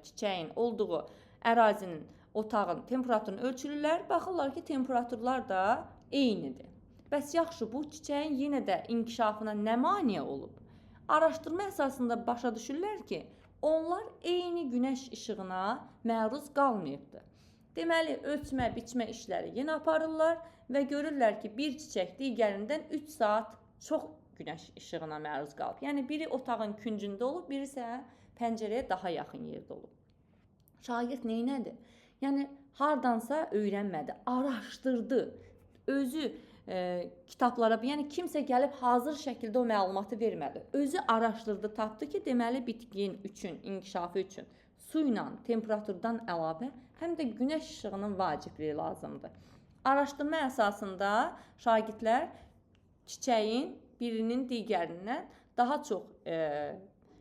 çiçəyin olduğu ərazinin, otağın temperaturunu ölçürlər. Baxırlar ki, temperaturlar da eynidir. Bəs yaxşı, bu çiçəyin yenə də inkişafına nə maneə olub? Araşdırma əsasında başa düşürlər ki, onlar eyni günəş işığına məruz qalmayıbdır. Deməli, ölçmə, biçmə işləri yenə aparırlar və görürlər ki, bir çiçək digərindən 3 saat çox günəş işığına məruz qalıb. Yəni, biri otağın küncündə olub, biri isə pəncərəyə daha yaxın yerdə olub. Şagird neynədir? Yəni, hardansa öyrənmədi, araşdırdı, özü kitablara, yəni kimsə gəlib hazır şəkildə o məlumatı vermədi. Özü araşdırdı, tapdı ki, deməli bitkin üçün, inkişafı üçün su ilə temperaturdan əlavə həm də günəş işığının vacibliyi lazımdır. Araşdırma əsasında şagirdlər çiçəyin birinin digərindən daha çox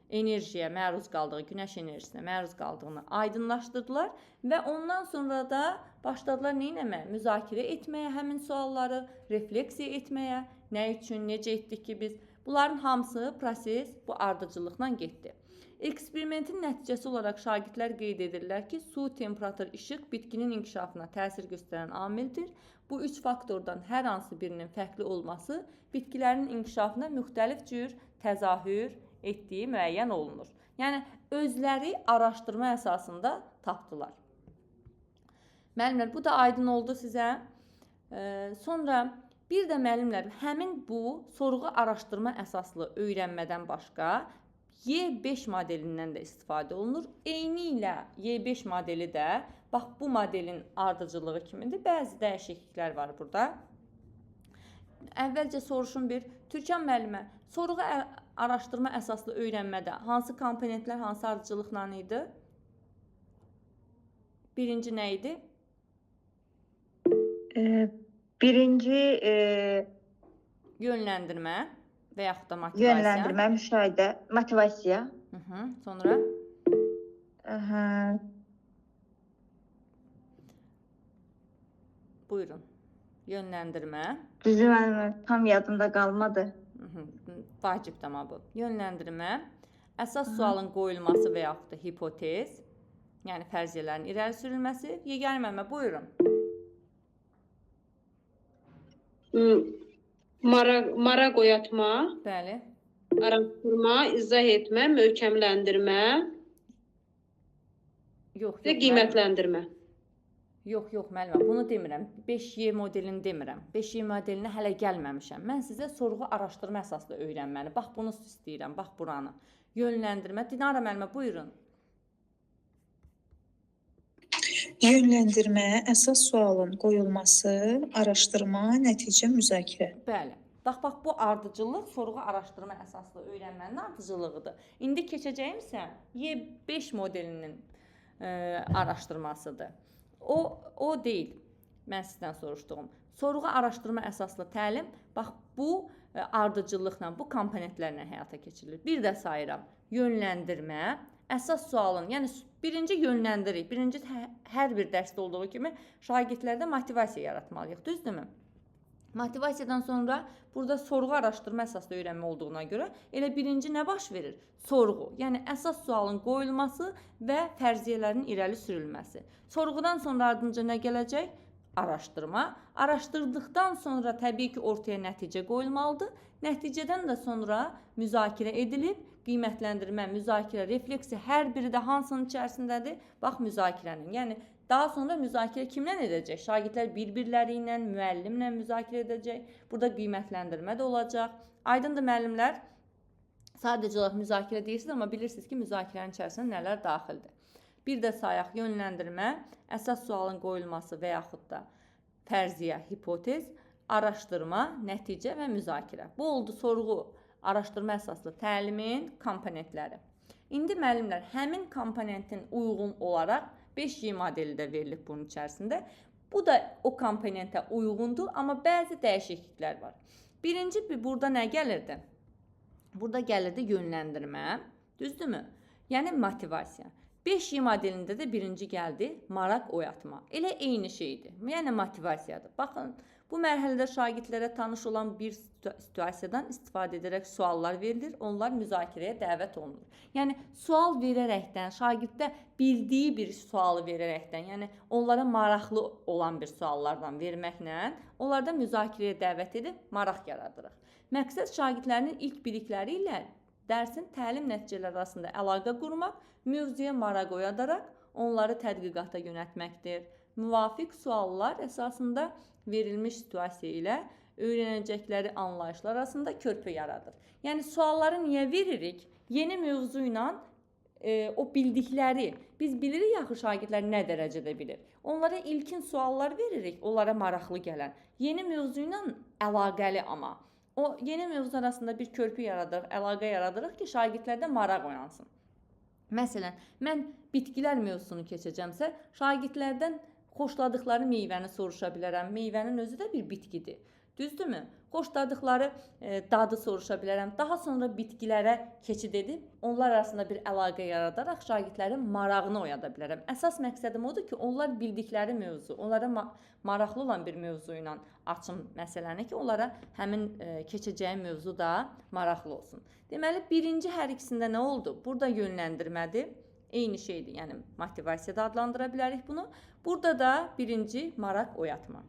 enerjiyə məruz qaldığı, günəş enerjisinə məruz qaldığını aydınlaşdırdılar və ondan sonra da başladılar nə etməyə? Müzakirə etməyə həmin sualları, refleksiya etməyə. Nə üçün, necə etdik ki biz? Bunların hamısı proses bu ardıcıllıqla getdi. Eksperimentin nəticəsi olaraq şagirdlər qeyd edirlər ki, su, temperatur, işıq bitkinin inkişafına təsir göstərən amildir. Bu üç faktordan hər hansı birinin fərqli olması bitkilərin inkişafına müxtəlif cür təzahür etdiyi müəyyən olunur. Yəni, özləri araşdırma əsasında tapdılar. Müəllimlər, bu da aydın oldu sizə. Sonra bir də müəllimlər, həmin bu sorğu araşdırma əsaslı öyrənmədən başqa Y5 modelindən də istifadə olunur. Eyni ilə Y5 modeli də, bax bu modelin ardıcılığı kimidir. Bəzi dəyişikliklər var burada. Əvvəlcə soruşum bir, Türkan müəllimə, sorğu araşdırma əsaslı öyrənmədə hansı komponentlər, hansı ardıcılıqla idi? Birinci nə idi? Birinci Yönləndirmə və yaxud da motivasiya. yönləndirmə, müşahidə, motivasiya. Sonra? Buyurun. Yönləndirmə. Düzü mənim tam yadımda qalmadı. Vacib tamam bu. Yönləndirmə, əsas sualın qoyulması və yaxud da hipotez, yəni fərziyyələrin irəli sürülməsi. Yeganə müəllimə, buyurun. Maraq oyatma, Bəli. araşdırma, izah etmə, möhkəmləndirmə Yox, və qiymətləndirmə. Yox, müəllimə, bunu demirəm. 5Y modelini demirəm. 5Y modelinə hələ gəlməmişəm. Mən sizə sorğu araşdırma əsaslı öyrənməni. Bax, bunu istəyirəm, bax buranı. Yönləndirmə. Dinara müəllimə, buyurun. Yönləndirmə, əsas sualın qoyulması, araşdırma, nəticə, müzakirə. Bəli. Bax, bu ardıcıllıq sorğu araşdırma əsaslı öyrənmənin ardıcıllığıdır. İndi keçəcəyim isə Y5 modelinin araşdırmasıdır. O deyil, mən sizdən soruşduğum. Sorğu araşdırma əsaslı təlim, bax, bu ardıcıllıqla, bu komponentlərlə həyata keçirilir. Bir də sayıram, yönləndirmə, əsas sualın, yəni birinci yönləndirik. Birinci hər bir dərsdə olduğu kimi şagirdlərdə motivasiya yaratmalıyıq, düzdürmü? Motivasiyadan sonra burada sorğu araşdırma əsaslı öyrənmə olduğuna görə elə birinci nə baş verir? Sorğu, yəni əsas sualın qoyulması və fərziyyələrin irəli sürülməsi. Sorğudan sonra ardınca nə gələcək? Araşdırma. Araşdırdıqdan sonra təbii ki, ortaya nəticə qoyulmalıdır. Nəticədən də sonra müzakirə edilib, qiymətləndirmə, müzakirə, refleksiya hər biri də hansının içərisindədir? Bax, müzakirənin. Yəni, daha sonra müzakirə kimlə edəcək? Şagirdlər bir-birləri ilə, müəllimlə müzakirə edəcək. Burada qiymətləndirmə də olacaq. Aydındır müəllimlər? Sadəcə olaraq müzakirə deyirsiniz, amma bilirsiniz ki, müzakirənin içərisində nələr daxildir. Bir də sayaq, yönləndirmə, əsas sualın qoyulması və yaxud da fərziyyə, hipotez, araşdırma, nəticə və müzakirə. Bu oldu sorğu, araşdırma əsaslı təlimin komponentləri. İndi müəllimlər, həmin komponentin uyğun olaraq 5Y modeli də verilib bunun içərisində. Bu da o komponentə uyğundur, amma bəzi dəyişikliklər var. Birinci, burada nə gəlirdi? Burada gəlirdi yönləndirmə, düzdürmü? Yəni motivasiya. 5Y modelində də birinci gəldi, maraq oyatma. Elə eyni şeydir, yəni motivasiyadır. Baxın, bu mərhələdə şagirdlərə tanış olan bir situasiyadan istifadə edərək suallar verilir, onlar müzakirəyə dəvət olunur. Yəni, sual verərəkdən, şagirddə bildiyi bir sualı verərəkdən, yəni onlara maraqlı olan bir suallardan verməklə, onlarda müzakirəyə dəvət edib maraq yaradırıq. Məqsəd şagirdlərin ilk bilikləri ilə dərsin təlim nəticələri arasında əlaqə qurmaq, mövzuya maraq oyadaraq onları tədqiqata yönəltməkdir. Müvafiq suallar əsasında verilmiş situasiya ilə öyrənəcəkləri anlayışlar arasında körpü yaradır. Yəni, sualları niyə veririk? Yeni mövzu ilə o bildikləri, biz bilirik yaxı şagirdlər nə dərəcədə bilir. Onlara ilkin suallar veririk, onlara maraqlı gələn. Yeni mövzu ilə əlaqəli amma. O yeni mövzu arasında bir körpü yaradırıq, əlaqə yaradırıq ki, şagirdlərdə maraq oyansın. Məsələn, mən bitkilər mövzusunu keçəcəmsə, şagirdlərdən xoşladıkları meyvəni soruşa bilərəm. Meyvənin özü də bir bitkidir. Düzdürmü? Xoşladıkları dadı soruşa bilərəm. Daha sonra bitkilərə keçid edib, onlar arasında bir əlaqə yaradaraq şagirdlərin marağını oyada bilərəm. Əsas məqsədim odur ki, onlar bildikləri mövzu, onlara maraqlı olan bir mövzu ilə açım məsələni ki, onlara həmin keçəcəyi mövzu da maraqlı olsun. Deməli, birinci hər ikisində nə oldu? Burada yönləndirmədir. Eyni şeydir, yəni motivasiya da adlandıra bilərik bunu. Burada da birinci maraq oyatma.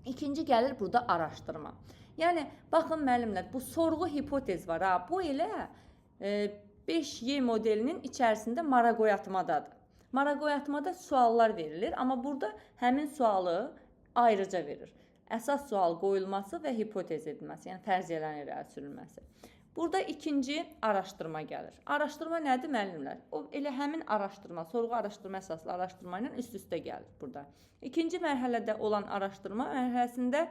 İkinci gəlir burada araşdırma. Yəni, baxın müəllimlər, bu sorğu hipotez var. Ha. Bu elə 5Y modelinin içərisində maraq oyatmadadır. Maraq oyatmada suallar verilir, amma burada həmin sualı ayrıca verir. Əsas sual qoyulması və hipotez edilməsi, yəni fərziyyələrin irəli sürülməsi. Burada ikinci araşdırma gəlir. Araşdırma nədir müəllimlər? O elə həmin araşdırma, sorğu araşdırma əsaslı araşdırma ilə üst-üstə gəlir burada. İkinci mərhələdə olan araşdırma mərhələsində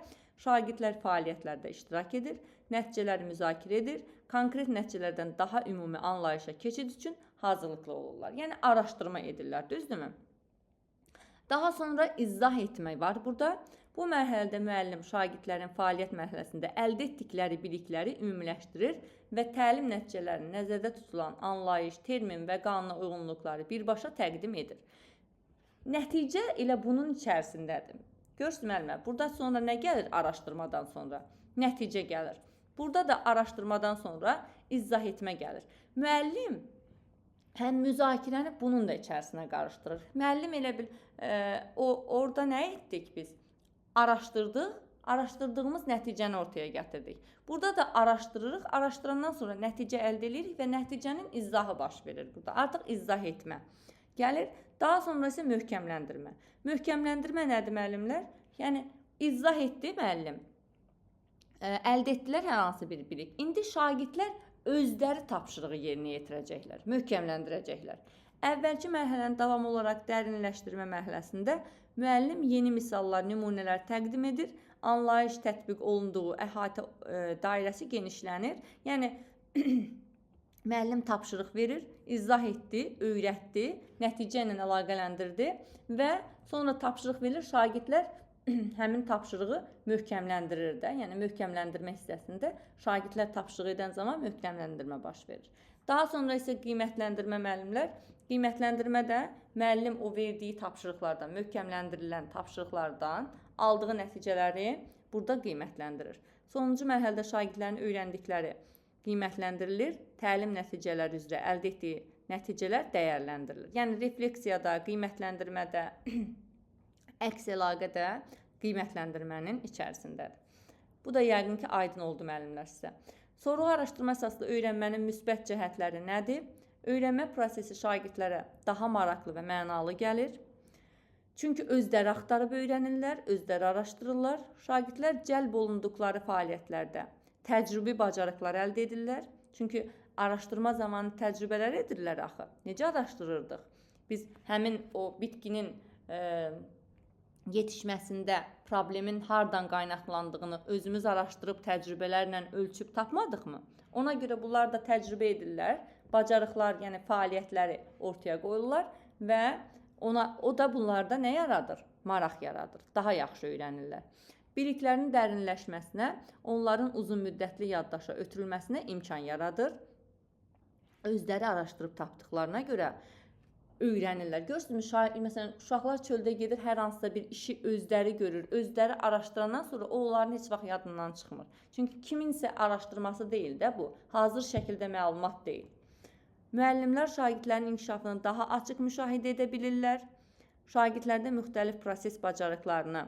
şagirdlər fəaliyyətlərdə iştirak edir, nəticələri müzakirə edir, konkret nəticələrdən daha ümumi anlayışa keçid üçün hazırlıqlı olurlar. Yəni araşdırma edirlər, düzdürmü? Daha sonra izah etmək var burada. Bu mərhələdə müəllim şagirdlərin fəaliyyət mərhələsində əldə etdikləri bilikləri ümumiləşdirir və təlim nəticələrini nəzərdə tutulan anlayış, termin və qanuna uyğunluqları birbaşa təqdim edir. Nəticə elə bunun içərisindədir. Görürsünüz müəllimlər, burada sonra nə gəlir araşdırmadan sonra? Nəticə gəlir. Burada da araşdırmadan sonra izah etmə gəlir. Müəllim həm müzakirəni bunun da içərisinə qarışdırır. Müəllim elə bil, orada nə etdik biz? Araşdırdıq, araşdırdığımız nəticəni ortaya gətirdik. Burada da araşdırırıq, araşdırandan sonra nəticə əldə edirik və nəticənin izahı baş verir burada. Artıq izah etmə gəlir. Daha sonra isə möhkəmləndirmə. Möhkəmləndirmə nədir müəllimlər? Yəni, izah etdi müəllim. Əldə etdilər hər hansı bir bilik. İndi şagirdlər özləri tapşırığı yerinə yetirəcəklər, möhkəmləndirəcəklər. Əvvəlki mərhələnin davam olaraq dərinləşdirmə mərhələsində müəllim yeni misallar, nümunələr təqdim edir, anlayış tətbiq olunduğu əhatə dairəsi genişlənir. Yəni, müəllim tapşırıq verir, izah etdi, öyrətdi, nəticə ilə əlaqələndirdi və sonra tapşırıq verilir, şagirdlər həmin tapşırığı möhkəmləndirir də. Yəni, möhkəmləndirmə hissəsində şagirdlər tapşırıq edən zaman möhkəmləndirmə baş verir. Daha sonra isə qiymətləndirmə müəllimlər. Qiymətləndirmədə müəllim o verdiyi tapşırıqlardan, möhkəmləndirilən tapşırıqlardan aldığı nəticələri burada qiymətləndirir. Sonuncu mərhələdə şagirdlərin öyrəndikləri qiymətləndirilir, təlim nəticələri üzrə əldə etdiyi nəticələr dəyərləndirilir. Yəni, refleksiyada, qiymətləndirmədə, əks əlaqədə qiymətləndirmənin içərisindədir. Bu da yəqin ki, aydın oldu müəllimlər sizə. Sorğu araşdırma əsaslı öyrənmənin müsbət cəhətləri nədir? Öyrənmə prosesi şagirdlərə daha maraqlı və mənalı gəlir. Çünki özləri axtarıb öyrənirlər, özləri araşdırırlar. Şagirdlər cəlb olunduqları fəaliyyətlərdə təcrübi bacarıqlar əldə edirlər. Çünki araşdırma zamanı təcrübələr edirlər axı. Necə araşdırırdıq? Biz həmin o bitkinin yetişməsində problemin hardan qaynaqlandığını özümüz araşdırıb təcrübələrlə ölçüb tapmadıq mı? Ona görə bunlar da təcrübə edirlər, bacarıqlar, yəni fəaliyyətləri ortaya qoyurlar və o da bunlarda nə yaradır? Maraq yaradır, daha yaxşı öyrənirlər. Biliklərin dərinləşməsinə, onların uzun müddətli yaddaşa ötürülməsinə imkan yaradır. Özləri araşdırıb tapdıqlarına görə öyrənirlər. Görürsünüz, məsələn, uşaqlar çöldə gedir, hər hansısa bir işi özləri görür, özləri araşdırandan sonra onların heç vaxt yadından çıxmır. Çünki kiminsə araşdırması deyil də bu, hazır şəkildə məlumat deyil. Müəllimlər şagirdlərin inkişafını daha açıq müşahidə edə bilirlər. Şagirdlərdə müxtəlif proses bacarıqlarını,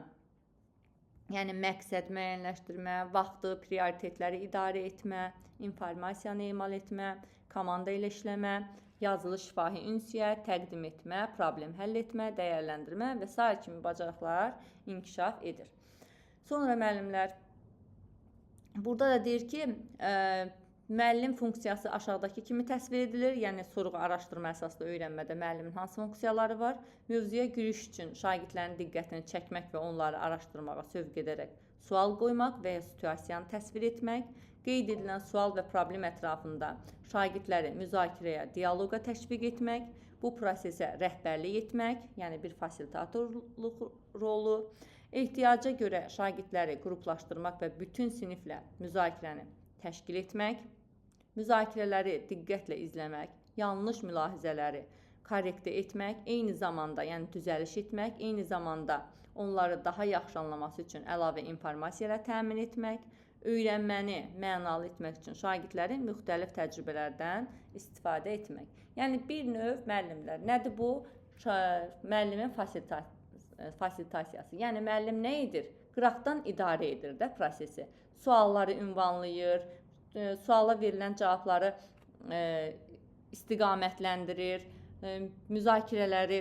yəni məqsəd müəyyənləşdirmə, vaxtı, prioritetləri idarə etmə, informasiyanı emal etmə, komanda ilə işləmə, yazılı şifahi ünsiyyət, təqdim etmə, problem həll etmə, dəyərləndirmə və s. kimi bacarıqlar inkişaf edir. Sonra müəllimlər, burada da deyir ki, müəllim funksiyası aşağıdakı kimi təsvir edilir. Yəni, sorğu araşdırma əsaslı öyrənmədə müəllimin hansı funksiyaları var? Mövzuya giriş üçün şagirdlərin diqqətini çəkmək və onları araşdırmağa sövq edərək sual qoymaq və ya situasiyanı təsvir etmək, qeyd edilən sual və problem ətrafında şagirdləri müzakirəyə, dialoqa təşviq etmək, bu prosesə rəhbərlik etmək, yəni bir fasilitatorluq rolu, ehtiyaca görə şagirdləri qruplaşdırmaq və bütün siniflə müzakirəni təşkil etmək, müzakirələri diqqətlə izləmək, yanlış mülahizələri korrektə etmək, eyni zamanda, yəni düzəliş etmək, eyni zamanda onları daha yaxşı anlaması üçün əlavə informasiyalar təmin etmək, öyrənməni mənalı etmək üçün şagirdlərin müxtəlif təcrübələrdən istifadə etmək. Yəni bir növ müəllimlər, nədir bu? Müəllimin fasilitasiyası. Yəni müəllim nə edir? Qıraqdan idarə edir də prosesi. Sualları ünvanlayır, suala verilən cavabları istiqamətləndirir, müzakirələri,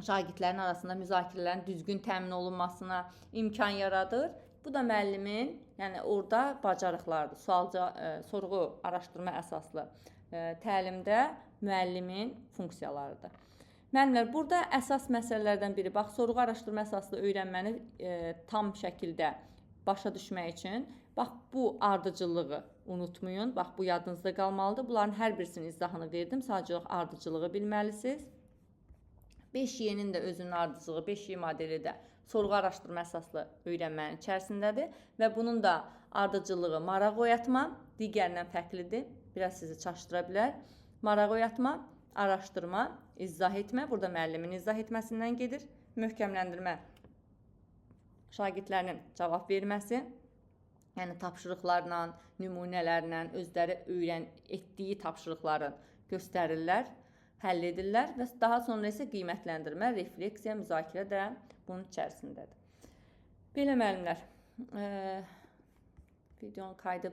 şagirdlərin arasında müzakirələrin düzgün təmin olunmasına imkan yaradır. Bu da müəllimin, yəni orada bacarıqlardır. Sorğu, araşdırma əsaslı təlimdə müəllimin funksiyalarıdır. Müəllimlər, burada əsas məsələlərdən biri, bax, sorğu, araşdırma əsaslı öyrənməni tam şəkildə başa düşmək üçün, bax, bu ardıcıllığı unutmayın. Bax, bu yadınızda qalmalıdır. Bunların hər birisinin izahını verdim. Sadəcə olaraq ardıcılığı bilməlisiniz. 5Y-nin də özünün ardıcılığı, 5Y modeli də sorğu araşdırma əsaslı öyrənmənin içərisindədir və bunun da ardıcılığı maraq oyatma, digərindən fərqlidir. Biraz sizi çaşdıra bilər. Maraq oyatma, araşdırma, izah etmə. Burada müəllimin izah etməsindən gedir. Möhkəmləndirmə, şagirdlərin cavab verməsi, yəni tapşırıqlarla, nümunələrlə özləri etdiyi tapşırıqları göstərirlər, həll edirlər və daha sonra isə qiymətləndirmə, refleksiya, müzakirə də bunun içərisindədir. Belə müəllimlər, videonun kaydı